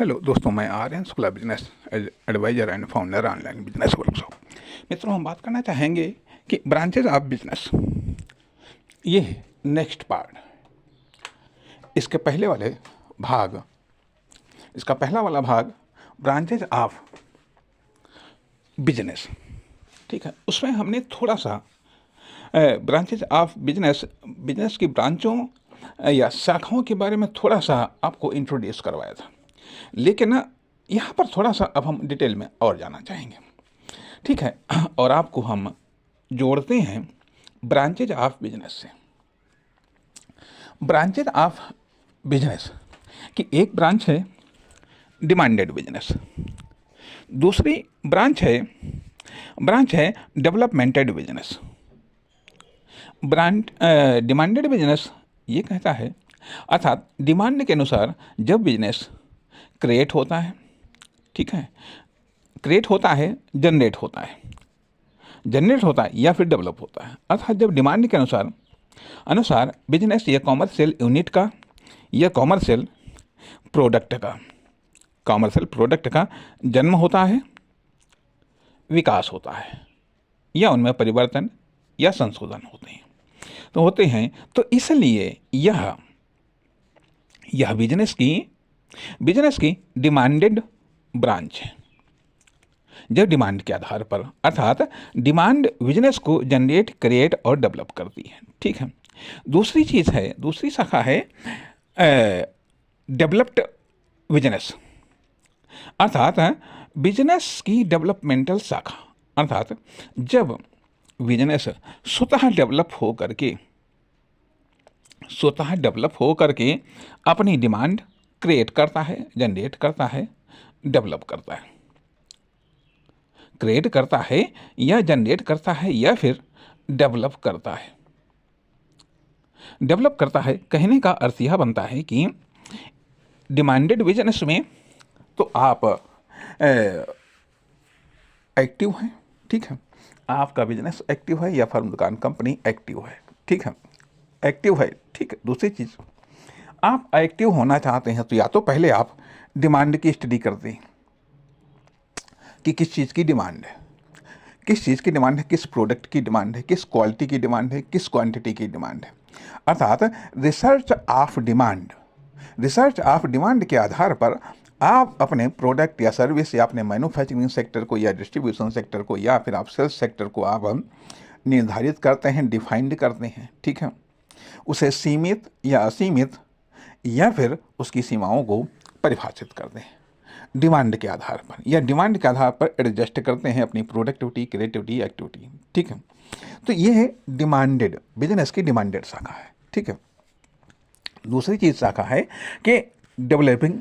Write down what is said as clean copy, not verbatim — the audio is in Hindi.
हेलो दोस्तों, मैं Aryan Shukla, business advisor and founder online business workshop. मित्रों, हम बात करना चाहेंगे कि ब्रांचेज ऑफ बिजनेस, ये है नेक्स्ट पार्ट। इसके पहले वाले भाग, इसका पहला वाला भाग ब्रांचेज ऑफ बिजनेस, ठीक है। उसमें हमने थोड़ा सा ब्रांचेज ऑफ बिजनेस, बिजनेस की ब्रांचों या शाखाओं के बारे में थोड़ा सा आपको इंट्रोड्यूस करवाया था। लेकिन यहाँ पर थोड़ा सा अब हम डिटेल में और जाना चाहेंगे, ठीक है। और आपको हम जोड़ते हैं ब्रांचेज ऑफ बिजनेस से। ब्रांचेज ऑफ बिजनेस की एक ब्रांच है डिमांडेड बिजनेस, दूसरी ब्रांच है डेवलपमेंटेड बिजनेस। डिमांडेड बिजनेस ये कहता है, अर्थात डिमांड के अनुसार जब बिजनेस क्रिएट होता है, ठीक है, क्रिएट होता है, जनरेट होता है या फिर डेवलप होता है। अर्थात जब डिमांड के अनुसार बिजनेस या कॉमर्शियल यूनिट का या कॉमर्शियल प्रोडक्ट का जन्म होता है, विकास होता है, या उनमें परिवर्तन या संशोधन होते हैं। तो इसलिए यह बिजनेस की डिमांडेड ब्रांच है। जब डिमांड के आधार पर, अर्थात डिमांड बिजनेस को जनरेट, क्रिएट और डेवलप करती है, ठीक है। दूसरी शाखा है डेवलप्ड बिजनेस, अर्थात बिजनेस की डेवलपमेंटल शाखा। अर्थात जब बिजनेस स्वतः डेवलप हो करके अपनी डिमांड क्रिएट करता है, जनरेट करता है, डेवलप करता है, क्रिएट करता है या जनरेट करता है या फिर डेवलप करता है। डेवलप करता है कहने का अर्थ यह बनता है कि डिमांडेड बिजनेस में तो आप एक्टिव हैं, ठीक है। आपका बिजनेस एक्टिव है या फर्म, दुकान, कंपनी एक्टिव है, ठीक है, एक्टिव है, ठीक है। दूसरी चीज़, आप एक्टिव होना चाहते हैं तो या तो पहले आप डिमांड की स्टडी करते हैं कि किस चीज़ की डिमांड है, किस प्रोडक्ट की डिमांड है, किस क्वालिटी की डिमांड है, किस क्वांटिटी की डिमांड है। अर्थात रिसर्च ऑफ डिमांड के आधार पर आप अपने प्रोडक्ट या सर्विस या अपने मैन्युफैक्चरिंग सेक्टर को या डिस्ट्रीब्यूशन सेक्टर को या फिर आप सेल्स सेक्टर को आप निर्धारित करते हैं, डिफाइंड करते हैं, ठीक है। उसे सीमित या असीमित या फिर उसकी सीमाओं को परिभाषित करते हैं डिमांड के आधार पर, या डिमांड के आधार पर एडजस्ट करते हैं अपनी प्रोडक्टिविटी, क्रिएटिविटी, एक्टिविटी, ठीक है। तो ये है डिमांडेड बिजनेस की डिमांडेड शाखा है, ठीक है। दूसरी चीज शाखा है कि डेवलपिंग